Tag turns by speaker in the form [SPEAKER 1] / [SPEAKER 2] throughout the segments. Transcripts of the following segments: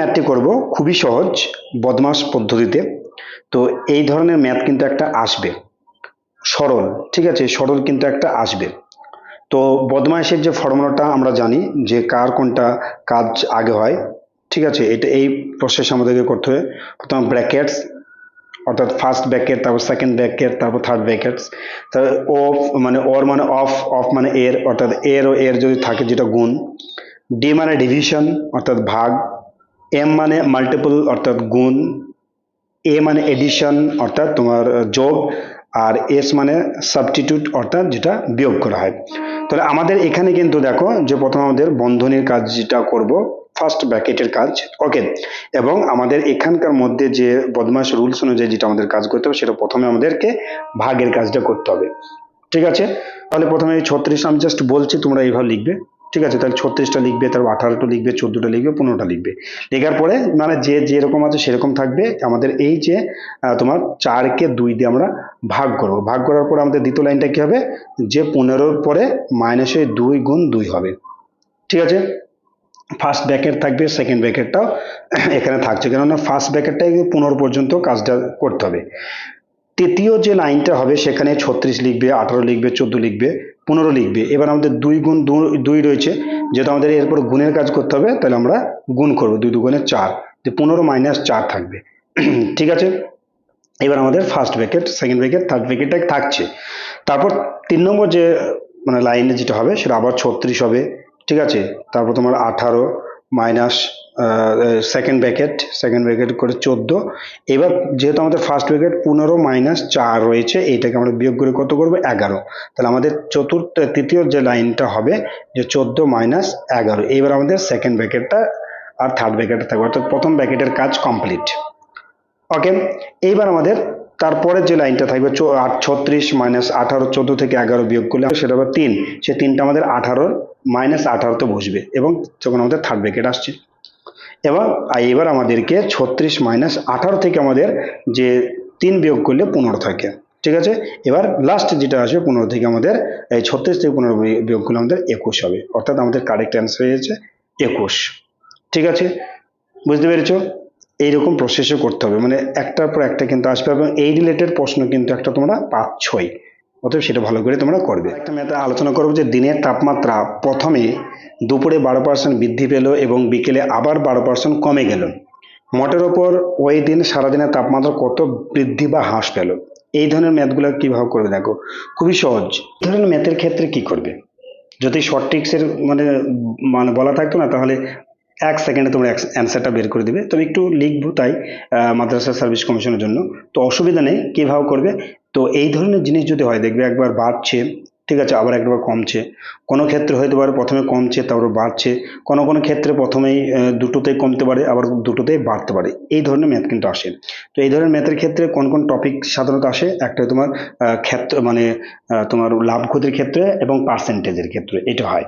[SPEAKER 1] ম্যাথটি করব খুবই সহজ বদমাশ পদ্ধতিতে। তো এই ধরনের ম্যাথ কিন্তু একটা আসবে, সরল, ঠিক আছে, সরল কিন্তু একটা আসবে। তো বদমাইশের যে ফর্মুলাটা আমরা জানি যে কার কোনটা কাজ আগে হয়, ঠিক আছে, এটা এই প্রসেস আমাদেরকে করতে হবে। প্রথমে ব্র্যাকেটস, অর্থাৎ ফার্স্ট ব্র্যাকেট, তারপর সেকেন্ড ব্র্যাকেট, তারপর থার্ড ব্র্যাকেটস, তারপর অফ মানে অর মানে অফ, অফ মানে এর, অর্থাৎ এর ও এর যদি থাকে যেটা গুণ, ডি মানে ডিভিশন অর্থাৎ ভাগ, এম মানে মাল্টিপল অর্থাৎ গুণ, এ মানে এডিশন অর্থাৎ তোমার যোগ, আর এস মানে সাবস্টিটিউট অর্থাৎ যেটা বিয়োগ করা হয়। তাহলে আমাদের এখানে কিন্তু দেখো যে প্রথমে আমাদের বন্ধনীর কাজ যেটা করব, ফার্স্ট ব্র্যাকেটের কাজ, ওকে, এবং আমাদের এখানকার মধ্যে যে বদমাশ রুলস অনুযায়ী যেটা আমাদের কাজ করতে হবে সেটা প্রথমে আমাদেরকে ভাগের কাজটা করতে হবে, ঠিক আছে। তাহলে প্রথমে এই 36 আমি জাস্ট বলছি, তোমরা এইভাবে লিখবে, ঠিক আছে। তাহলে 36টা লিখবে, তারপর 18টা লিখবে, 14টা লিখবে, 15টা লিখবে। লেখার পরে মানে যে যেরকম আছে সেরকম থাকবে। আমাদের এই যে তোমার 4কে 2 দিয়ে আমরা ভাগ করব, ভাগ করার পর আমাদের দ্বিতীয় লাইনটা কি হবে, যে 15-র পরে মাইনাসে 2 গুণ 2 হবে, ঠিক আছে। ফার্স্ট ব্র্যাকেট থাকবে, সেকেন্ড ব্র্যাকেটটাও এখানে থাকছে, কেননা ফার্স্ট ব্র্যাকেটটাই 15 পর্যন্ত কাজটা করতে হবে। তৃতীয় যে লাইনটা হবে সেখানে 36 লিখবে, 18 লিখবে, 14 লিখবে, 15 লিখবে। এবার আমাদের 2 গুণ 2 রয়েছে, যেহেতু আমাদের এরপর গুণের কাজ করতে হবে, তাহলে আমরা গুণ করবো, 2 দুগুণে 4, যে 15 মাইনাস 4 থাকবে, ঠিক আছে। এবার আমাদের first bracket, second bracket, third ব্র্যাকেটটা থাকছে। তারপর 3 নম্বর যে মানে লাইনে যেটা হবে সেটা আবার 36 হবে, ঠিক আছে। তারপর তোমার 18 minus second bracket, second bracket করে 14। এবার যেহেতু আমাদের ফার্স্ট ব্র্যাকেট 15 মাইনাস 4 রয়েছে, এইটাকে আমরা বিয়োগ করে কত করবো, 11। তাহলে আমাদের তৃতীয় যে লাইনটা হবে যে 14 মাইনাস 11। এবার আমাদের সেকেন্ড ব্র্যাকেটটা আর থার্ড ব্র্যাকেটটা থাকবে, অর্থাৎ প্রথম ব্র্যাকেটের কাজ কমপ্লিট, ওকে। এইবার আমাদের তারপরের যে লাইনটা থাকবে 36 মাইনাস 18, 14 থেকে 11 বিয়োগ করলে সেটা হবে 3, সে 3টা আমাদের 18 মাইনাস 18তে বসবে, এবং যখন আমাদের থার্ড ব্র্যাকেট আসছে। এবং এবার আমাদেরকে 36 মাইনাস 18 থেকে আমাদের যে 3 বিয়োগ করলে 15 থাকে, ঠিক আছে। এবার লাস্ট যেটা আসবে 15 থেকে আমাদের এই 36 থেকে 15 বিয়োগ করলে আমাদের 21 হবে, অর্থাৎ আমাদের কারেক্ট অ্যান্সার হয়ে যাচ্ছে 21, ঠিক আছে। বুঝতে পেরেছো? এইরকম প্রসেসে করতে হবে, মানে একটার পর একটা কিন্তু আসবে, এবং এই রিলেটেড প্রশ্ন কিন্তু একটা তোমরা পাচ্ছই, অতএব সেটা ভালো করে তোমরা করবে। একটা ম্যাথে আলোচনা করবো যে দিনের তাপমাত্রা প্রথমে দুপুরে 12% বৃদ্ধি পেল এবং বিকেলে আবার 12% কমে গেল, মোটের ওপর ওই দিন সারাদিনের তাপমাত্রা কত বৃদ্ধি বা হ্রাস পেল। এই ধরনের ম্যাথগুলো কিভাবে করবে দেখো, খুবই সহজ। এই ধরনের ম্যাথের ক্ষেত্রে কি করবে, যদি শর্ট ট্রিক্সের মানে মানে বলা থাকতো না, তাহলে 1 সেকেন্ডে তোমরা অ্যান্সারটা বের করে দিবে। তবে একটু লিখবো তাই মাদ্রাসা সার্ভিস কমিশনের জন্য, তো অসুবিধা নেই, কিভাবে করবে। তো এই ধরনের জিনিস যদি হয় দেখবে একবার বাড়ছে, ঠিক আছে, আবার একবার কমছে, কোনো ক্ষেত্রে হয়তো পারে প্রথমে কমছে তারপর বাড়ছে, কোনো কোনো ক্ষেত্রে প্রথমেই দুটোতেই কমতে পারে, আবার দুটোতেই বাড়তে পারে, এই ধরনের ম্যাথ কিন্তু আসে। তো এই ধরনের ম্যাথের ক্ষেত্রে কোন কোন টপিক সাধারণত আসে, একটা তোমার ক্ষেত্র মানে তোমার লাভ ক্ষতির ক্ষেত্রে এবং পার্সেন্টেজের ক্ষেত্রে এটা হয়,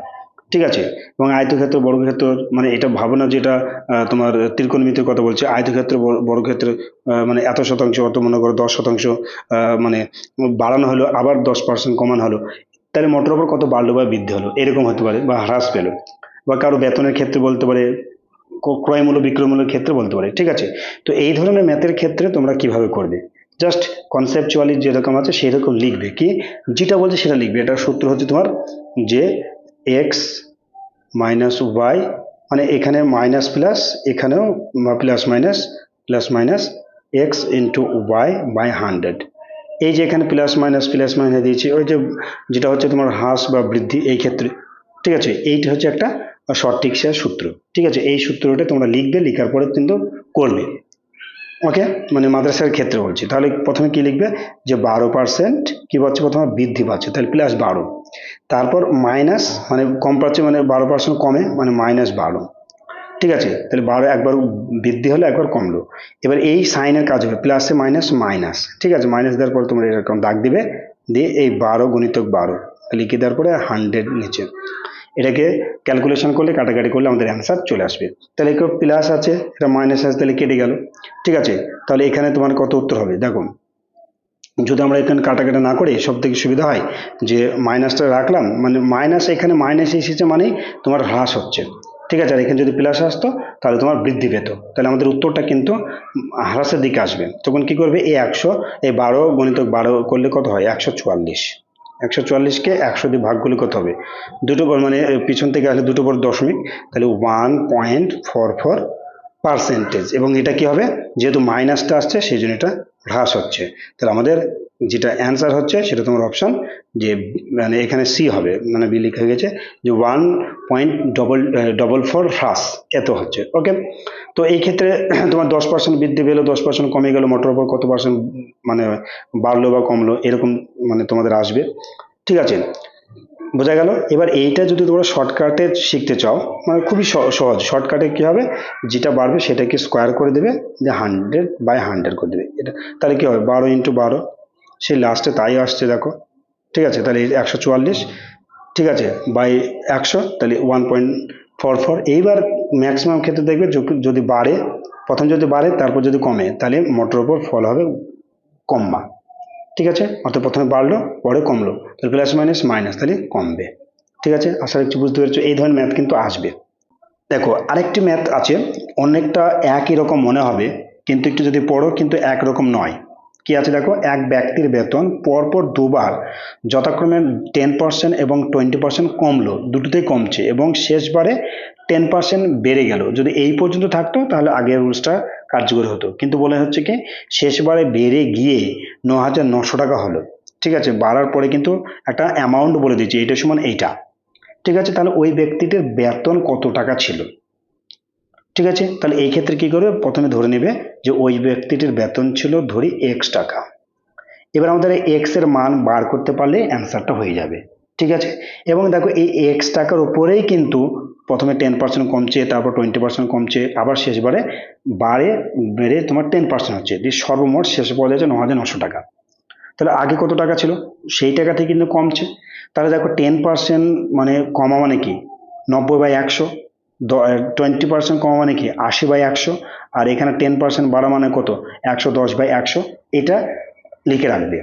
[SPEAKER 1] ঠিক আছে। এবং আয়তক্ষেত্র বর্গক্ষেত্র, মানে এটা ভাবো না যে এটা তোমার ত্রিকোণমিতির কথা বলছে। আয়তক্ষেত্র বর্গক্ষেত্র মানে এত শতাংশ, অত মনে করো 10% মানে বাড়ানো হলো, আবার 10% কমানো হলো, তাহলে মোটের উপর কত বাড়লো বা বৃদ্ধি হলো, এরকম হতে পারে, বা হ্রাস পেলো, বা কারো বেতনের ক্ষেত্রে বলতে পারে, ক্রয় মূল্য বিক্রয় মূল্যের ক্ষেত্রে বলতে পারে, ঠিক আছে। তো এই ধরনের ম্যাথের ক্ষেত্রে তোমরা কিভাবে করবে, জাস্ট কনসেপচুয়ালি যেরকম আছে সেরকম লিখবে, কি যেটা বলছে সেটা লিখবে। এটার সূত্র হচ্ছে তোমার যে এক্স মাইনাস ওয়াই, মানে এখানে মাইনাস প্লাস, এখানেও plus minus X into Y by 100। এই যে এখানে প্লাস মাইনাস দিয়েছি, ওই যে যেটা হচ্ছে তোমার হ্রাস বা বৃদ্ধি এই ক্ষেত্রে, ঠিক আছে। এইটা হচ্ছে একটা শর্ট ট্রিক্সের সূত্র, ঠিক আছে। এই সূত্রটা তোমরা লিখবে, লেখার পরে কিন্তু করবে, ওকে। মানে মাদ্রাসার ক্ষেত্রে বলছি, তাহলে প্রথমে কি লিখবে যে 12% কি পাচ্ছে, প্রথমে বৃদ্ধি পাচ্ছে, তাহলে +12, তারপর মাইনাস মানে কম পাচ্ছে, মানে 12% কমে মানে -12, ঠিক আছে। তাহলে 12 একবার বৃদ্ধি হলো, একবার কমলো। এবার এই সাইনের কাজ হবে প্লাসে মাইনাস মাইনাস, ঠিক আছে। মাইনাস দেওয়ার পর তোমরা এরকম দাগ দিবে, দিয়ে এই 12 গুণিতক 12 লিখে দেওয়ার পরে 100 নিচে, এটাকে ক্যালকুলেশন করলে কাটাকাটি করলে আমাদের অ্যান্সার চলে আসবে। তাহলে কেউ প্লাস আছে, এটা মাইনাস আছে, তাহলে কেটে গেল, ঠিক আছে। তাহলে এখানে তোমার কত উত্তর হবে দেখো, যদি আমরা এখানে কাটাকাটি না করি সব থেকে সুবিধা হয় যে মাইনাসটা রাখলাম, মানে মাইনাস, এখানে মাইনাস এসেছে মানে তোমার হ্রাস হচ্ছে, ঠিক আছে, আর এখানে যদি প্লাস আসতো তাহলে তোমার বৃদ্ধি পেত, তাহলে আমাদের উত্তরটা কিন্তু হ্রাসের দিকে আসবে। তখন কি করবে, এই 100 এই 12 গুণিতক 12 করলে কত হয়, 144। 144কে 100 দিয়ে ভাগ করলে কত হবে, দুটো পর মানে পিছন থেকে আসলে দুটো পর দশমিক, তাহলে 1.44%। এবং এটা কি হবে, যেহেতু মাইনাসটা আসছে সেই জন্য এটা হ্রাস হচ্ছে। তাহলে আমাদের যেটা অ্যান্সার হচ্ছে সেটা তোমার অপশন যে মানে এখানে সি হবে, মানে বি লেখা গেছে যে 1.44 হ্রাস এত হচ্ছে। ওকে, তো এই ক্ষেত্রে তোমার 10% বৃদ্ধি পেলো, 10% কমে গেল, মোটর উপর কত পার্সেন্ট মানে বাড়লো বা কমলো এরকম মানে তোমাদের আসবে। ঠিক আছে, বোঝা গেল। এবার এইটা যদি তোমরা শর্টকাটে শিখতে চাও, মানে খুবই সহজ, শর্টকাটে কি হবে, যেটা বাড়বে সেটাকে স্কোয়ার করে দেবে, যে 100/100 করে দেবে এটা, তাহলে কি হবে 12 × 12, সেই লাস্টে তাই আসছে দেখো। ঠিক আছে, তাহলে 144, ঠিক আছে, বাই 100, তাহলে 1.44। এইবার ম্যাক্সিমাম ক্ষেত্রে দেখবে যদি বাড়ে, প্রথম যদি বাড়ে তারপর যদি কমে, তাহলে মোটর উপর ফল হবে কমবা। ঠিক আছে, অর্থাৎ প্রথমে বাড়লো পরে কমলো, তাহলে প্লাস মাইনাস মাইনাস, তাহলে কমবে। ঠিক আছে, আশা রাখছি বুঝতে পেরেছো, এই ধরনের ম্যাথ কিন্তু আসবে। দেখো আরেকটি ম্যাথ আছে, অনেকটা একই রকম মনে হবে, কিন্তু একটু যদি পড়ো কিন্তু একরকম নয়। কি আছে দেখো, এক ব্যক্তির বেতন পরপর দুবার যথাক্রমে 10% এবং 20% কমলো, দুটোতেই কমছে, এবং শেষবারে 10% বেড়ে গেল। যদি এই পর্যন্ত থাকতো তাহলে আগের রুলসটা কার্যকর হতো, কিন্তু বলে হচ্ছে কি শেষবারে বেড়ে গিয়ে 9,900 টাকা হলো। ঠিক আছে, বাড়ার পরে কিন্তু একটা অ্যামাউন্ট বলে দিচ্ছি, এইটা সমান এইটা। ঠিক আছে, তাহলে ওই ব্যক্তিটির বেতন কত টাকা ছিল। ঠিক আছে, তাহলে এই ক্ষেত্রে কি করবে, প্রথমে ধরে নেবে যে ওই ব্যক্তিটির বেতন ছিল ধরি x টাকা। এবার আমাদের এক্স এর মান বার করতে পারলে অ্যান্সারটা হয়ে যাবে। ঠিক আছে, এবং দেখো এই এক্স টাকার উপরেই কিন্তু প্রথমে 10% কমছে, তারপর 20% কমছে, আবার শেষবারে বারে বেড়ে তোমার 10% হচ্ছে, দিয়ে সর্বমোট শেষে পাওয়া যাচ্ছে 9,900 টাকা। তাহলে আগে কত টাকা ছিল, সেই টাকা থেকে কিন্তু কমছে। তাহলে দেখো 10% মানে কমা মানে কি 90/100, 20% কমা মানে কি 80/100, আর এখানে 10% বাড়া মানে কত 110/100। এটা লিখে রাখবে।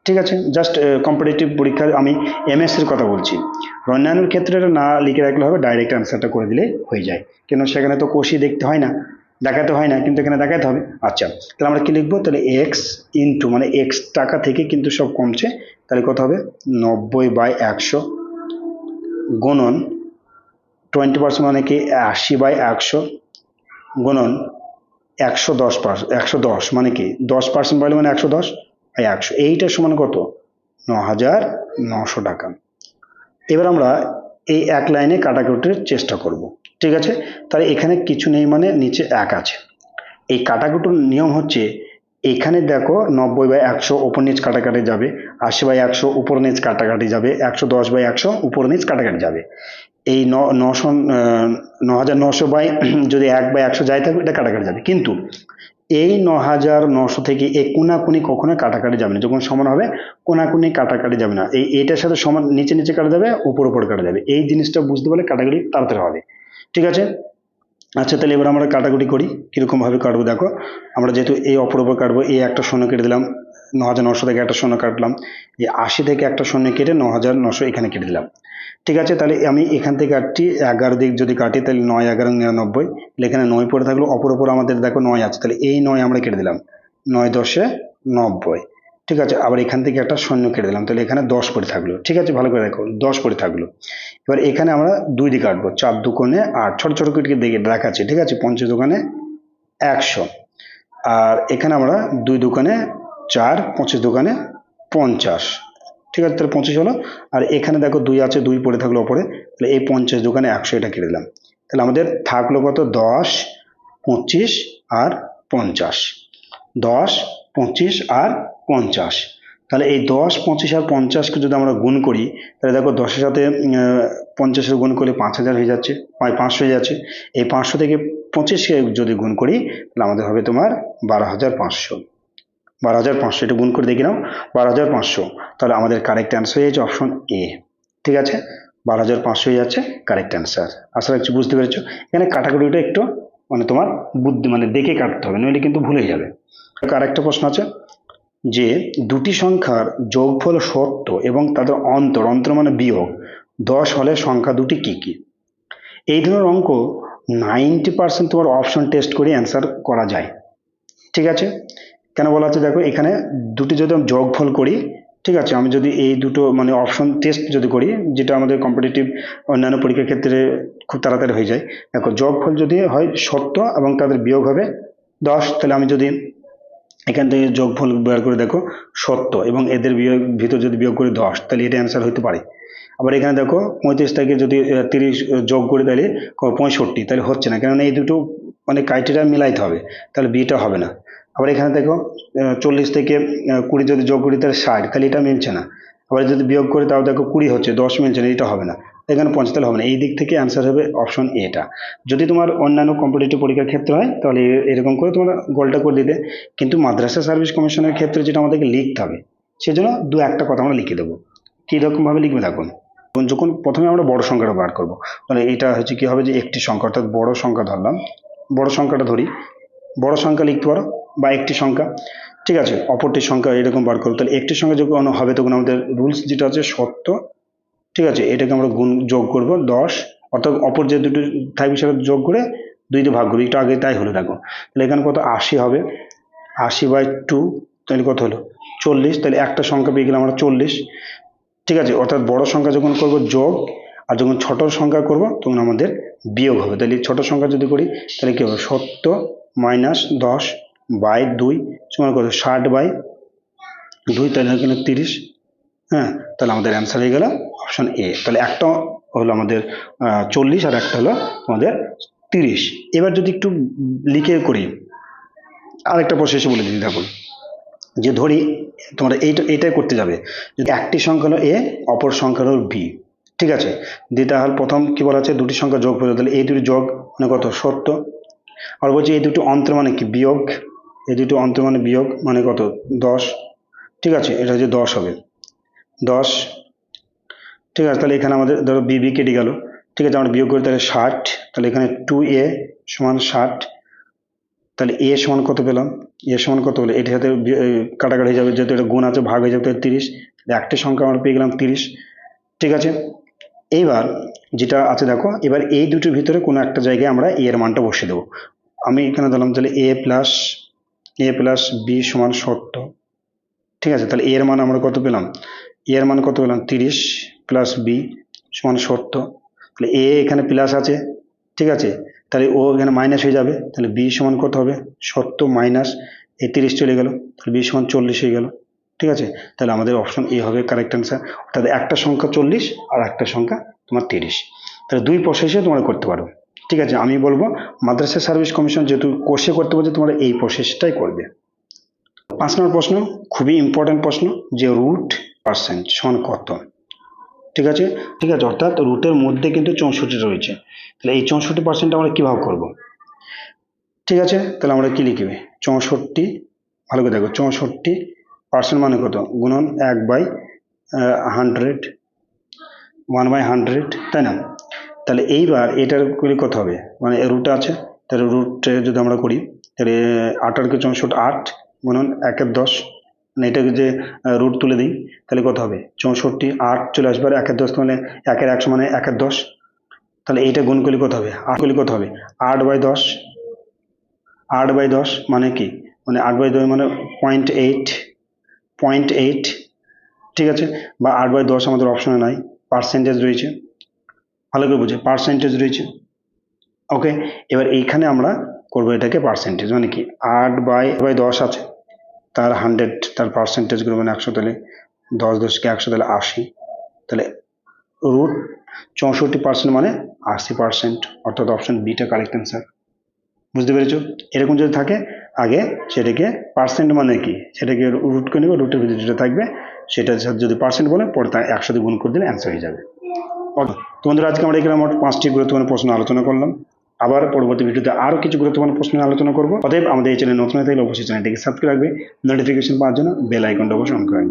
[SPEAKER 1] ঠিক আছে, জাস্ট কম্পিটিটিভ পরীক্ষার আমি এমএসসির কথা বলছি, অন্যান্য ক্ষেত্রে এটা না লিখে রাখলে হবে, ডাইরেক্ট অ্যান্সারটা করে দিলে হয়ে যায়, কেন সেখানে তো কষি দেখতে হয় না, দেখাতে হয় না, কিন্তু এখানে দেখাতে হবে। আচ্ছা, তাহলে আমরা কি লিখবো, তাহলে এক্স ইন্টু মানে এক্স টাকা থেকে কিন্তু সব কমছে, তাহলে কত হবে 90/100 গুণন 20% মানে কি 80/100 গুণন 110 মানে কি 10% বাড়লে মানে 110/100, এইটা সমান কত 9,900 টাকা। এবার আমরা এই এক লাইনে কাটাকুটির চেষ্টা করব। ঠিক আছে, তাহলে এখানে কিছু নেই মানে নিচে এক আছে। এই কাটাকুটির নিয়ম হচ্ছে, এখানে দেখো 90/100 উপর নিচ কাটাকাটি যাবে, 80/100 উপর নিচ কাটাকাটি যাবে, 110/100 উপর নিচ কাটাকাটি যাবে। এই 9,900 বাই যদি 1/100 যাই থাকবে এটা কাটাকাটি যাবে, কিন্তু এই 9,900 থেকে এই কোনাকুনি কখনো কাটাকাটি যাবে না, যখন সমান হবে কোনাকুনি কাটাকাটি যাবে না, এইটার সাথে সমান নিচে নিচে কাটা যাবে, উপর উপর কাটা যাবে, এই জিনিসটা বুঝতে পারলে কাটাকাটি তাড়াতাড়ি হবে। ঠিক আছে, আচ্ছা, তাহলে এবার আমরা কাটাকুটি করি, কিরকম ভাবে কাটবো দেখো। আমরা যেহেতু এই অপর উপর কাটবো, এই একটা শূন্য কেটে দিলাম, 9,900 থেকে একটা শূন্য কাটলাম, এই 80 থেকে একটা শূন্য কেটে 9,900 এখানে কেটে দিলাম। ঠিক আছে, তাহলে আমি এখান থেকে কাটছি 11 দিক যদি কাটি, তাহলে 9 11 99, এখানে 9 পড়ে থাকলো, অপর উপর আমাদের দেখো 9 আছে, তাহলে এই 9 আমরা কেটে দিলাম, 9 10 90। ঠিক আছে, আবার এখান থেকে একটা শূন্য কেটে দিলাম, তাহলে এখানে 10 পড়ে থাকলো। ঠিক আছে, ভালো করে দেখো 10 পড়ে থাকলো। এবার এখানে আমরা 2 দিয়ে কাটবো, 4 দুগুণে 8, ছোট ছোট কেটে দেখে দেখাচ্ছি। ঠিক আছে, 50 দুগুণে 100, আর এখানে আমরা 2 দুগুণে 4, 25 দুগুণে 50। ঠিক আছে, তাহলে 25 হলো, আর এখানে দেখো 2 আছে, 2 পড়ে থাকলো ওপরে, তাহলে এই 50 দুগুণে 100 এটা কেটে দিলাম, তাহলে আমাদের থাকলো কত 10, 25 আর 50, 10, 25 আর 50। তাহলে এই 10, 25 আর 50কে যদি আমরা গুণ করি, তাহলে দেখো 10-এর সাথে 50-এর গুণ করলে 5,000 হয়ে যাচ্ছে, 500 হয়ে যাচ্ছে। এই 500 থেকে 25কে যদি গুণ করি তাহলে আমাদের হবে তোমার 12,500। 12,500 এটা গুণ করে দেখে নাও, 12,500। তাহলে আমাদের কারেক্ট অ্যান্সার হয়ে যাচ্ছে অপশন এ। ঠিক আছে, 12,500 হয়ে যাচ্ছে কারেক্ট অ্যান্সার। আশা রাখছি বুঝতে পেরেছো। এখানে কাটাকুটিটা একটু মানে তোমার বুদ্ধি মানে দেখে কাটতে হবে, নইলে কিন্তু ভুলে যাবে। আরেকটা প্রশ্ন আছে যে দুটি সংখ্যার যোগফল 70 এবং তাদের অন্তর মানে বিয়োগ 10 হলে সংখ্যা দুটি কি কি। এই ধরনের অঙ্ক 90% তোমার অপশন টেস্ট করে অ্যান্সার করা যায়। ঠিক আছে, কেন বলা হচ্ছে দেখো, এখানে দুটি যদি আমি যোগফল করি, ঠিক আছে, আমি যদি এই দুটো মানে অপশন টেস্ট যদি করি, যেটা আমাদের কম্পিটিটিভ অন্যান্য পরীক্ষার ক্ষেত্রে খুব তাড়াতাড়ি হয়ে যায়। দেখো যোগফল যদি হয় সত্য এবং তাদের বিয়োগ হবে 10, তাহলে আমি যদি এখান থেকে যোগফল বের করে দেখো সত্য এবং এদের বিয়োগ ভিতর যদি বিয়োগ করি 10, তাহলে এটা অ্যান্সার হতে পারে। আবার এখানে দেখো 35 থেকে যদি 30 যোগ করি তাহলে 65, তাহলে হচ্ছে না, কারণ এই দুটো মানে ক্রাইটেরিয়া মিলাইতে হবে, তাহলে বিটা হবে না। আবার এখানে দেখো 40 থেকে 20 যদি যোগ করি তাহলে 60, তাহলে এটা মিলছে না। আবার যদি বিয়োগ করি তাও দেখো 20 হচ্ছে, 10 মিলছে না, এটা হবে না। এখানে 50, তাহলে হবে না। এই দিক থেকে অ্যান্সার হবে অপশন এটা। যদি তোমার অন্যান্য কম্পিটিটিভ পরীক্ষার ক্ষেত্রে হয় তাহলে এরকম করে তোমরা গোলটা করে দিতে, কিন্তু মাদ্রাসা সার্ভিস কমিশনের ক্ষেত্রে যেটা আমাদেরকে লিখতে হবে, সেজন্য দু একটা কথা আমরা লিখে দেবো। কি রকম ভাবে লিখবে দেখুন, যখন প্রথমে আমরা বড় সংখ্যাটা বার করব, মানে এটা হচ্ছে কি হবে যে একটি সংখ্যা, অর্থাৎ বড় সংখ্যা ধরলাম, বড় সংখ্যাটা ধরি, বড় সংখ্যা লিখতে পারো বা একটি সংখ্যা, ঠিক আছে, অপরটি সংখ্যা এরকম বার করবো। তাহলে একটি সংখ্যা যখন হবে তখন আমাদের রুলস যেটা আছে সত্য, ঠিক আছে, এটাকে আমরা গুণ যোগ করব 10, অর্থাৎ অপর যে দুটো থাকবে সেটা যোগ করে 2 দিয়ে ভাগ করবো, একটু আগে তাই হলো দেখো। তাহলে এখানে কত 80 হবে, 80/2, তাহলে কত হলো 40, তাহলে একটা সংখ্যা পেয়ে গেলাম আমরা 40। ঠিক আছে, অর্থাৎ বড় সংখ্যা যখন করব যোগ, আর যখন ছোট সংখ্যা করব তখন আমাদের বিয়োগ হবে। তাহলে ছোট সংখ্যা যদি করি তাহলে কি হবে, 70 - 10/2 সমান কত 60/2, তাহলে এখানে 30। হ্যাঁ, তাহলে আমাদের অ্যান্সার হয়ে গেল অপশন এ। তাহলে একটা হলো আমাদের 40 আর একটা হলো আমাদের 30। এবার যদি একটু লিখে করি, আরেকটা প্রসেসে বলে দিই দেখুন, যে ধরি তোমরা এইটাই করতে যাবে, যদি একটি সংখ্যা হলো এ, অপর সংখ্যা হলো বি, ঠিক আছে, দ্বিতীয় হল প্রথম কি বলা আছে, দুটি সংখ্যা যোগ করে, তাহলে এই দুটি যোগ মানে কত 70। আর বলছি এই দুটো অন্তর মানে কি বিয়োগ, এই দুটো অন্তর মানে বিয়োগ মানে কত 10, ঠিক আছে, এটা হচ্ছে 10 হবে 10। ঠিক আছে, তাহলে এখানে আমাদের ধরো বি কেটে গেল, ঠিক আছে, আমরা বিয়োগ করি তাহলে 60, তাহলে এখানে 2a সমান 60, তাহলে এ সমান কত পেলাম, এ সমান কত হলো, এটার সাথে কাটাকাটি হয়ে যাবে, যেহেতু এটা গুণ আছে ভাগ হয়ে যাবে, 30, একটা সংখ্যা আমরা পেয়ে গেলাম 30। ঠিক আছে, এইবার যেটা আছে দেখো, এবার এই দুটোর ভিতরে কোনো একটা জায়গায় আমরা এ এর মানটা বসিয়ে দেবো। আমি এখানে ধরলাম তাহলে a প্লাস বি সমান 70। ঠিক আছে, তাহলে এ এর মান আমরা কত পেলাম, এ এর মান কত পেলাম 30 প্লাস বি সমান 70। তাহলে এ এখানে প্লাস আছে, ঠিক আছে, তাহলে ও এখানে মাইনাস হয়ে যাবে, তাহলে বি সমান কত হবে 70 মাইনাস এই 30 চলে গেল, তাহলে বি সমান 40 হয়ে গেল। ঠিক আছে, তাহলে আমাদের অপশন এ হবে কারেক্ট অ্যান্সার, অর্থাৎ একটা সংখ্যা 40 আর একটা সংখ্যা তোমার 30। তাহলে দুই প্রসেসে তোমরা করতে পারো। ঠিক আছে, আমি বলবো মাদ্রাসা সার্ভিস কমিশন যেহেতু কোর্সে করতে বলছে, তোমরা এই প্রসেসটাই করবে। 5 নম্বর প্রশ্ন, খুবই ইম্পর্টেন্ট প্রশ্ন, যে রুট পার্সেন্ট সমান কত। ঠিক আছে, ঠিক আছে, অর্থাৎ রুটের মধ্যে কিন্তু 64 রয়েছে, তাহলে এই 64% আমরা কিভাবে করব। ঠিক আছে, তাহলে আমরা কি লিখবে 64, ভালো করে দেখো 64% মানে কত, গুণন 1/100, 1/100, তাই না। তাহলে এইবার এটার করি কত হবে, মানে রুট আছে, তাহলে রুটে যদি আমরা করি তাহলে 8 কে 64, 8 গুণন 1/10, মানে এটাকে যে রুট তুলে দিই তাহলে কত হবে 64, 8 চলে আসবে, আর 1/10 মানে 1/100 মানে 1/10, তাহলে এইটা গুণ করলে কত হবে, 8 করলে কত হবে 8/10, 8/10 মানে কি, মানে 8/10 মানে 0.8, ঠিক আছে, বা 8/10 আমাদের অপশনে নাই, পার্সেন্টেজ রয়েছে, ভালো করে বুঝে পার্সেন্টেজ রয়েছে। ওকে, এবার এইখানে আমরা করবো এটাকে পার্সেন্টেজ, মানে কি 8/10 আছে, তার 100, তার পার্সেন্টেজ গুলো মানে 100, তাহলে 10 10 কে 100, তাহলে 80, তাহলে রুট 64% মানে 80%, অর্থাৎ অপশন বিটা কারেক্ট অ্যান্সার। বুঝতে পেরেছো, এরকম যদি থাকে আগে সেটাকে পার্সেন্ট মানে কি সেটাকে রুট করে নেবে, রুটের ভিতরে যেটা থাকবে সেটা যদি পার্সেন্ট বলে পরে তার 100 দিয়ে গুণ করে দিলে অ্যান্সার হয়ে যাবে। ওকে, তো বন্ধুরা আজকে আমরা এখানে মোট 5টি গুরুত্বপূর্ণ প্রশ্ন আলোচনা করলাম, আবার পরবর্তী ভিডিওতে আরো কিছু গুরুত্বপূর্ণ প্রশ্ন আলোচনা করবো। অতএব আমাদের এই চ্যানেল নতুন হয়ে থাকলে অবশ্যই চ্যানেলটিকে সাবস্ক্রাইব রাখবে, নোটিফিকেশন পাওয়ার জন্য বেল আইকনটা অবশ্যই অন করে রাখবে।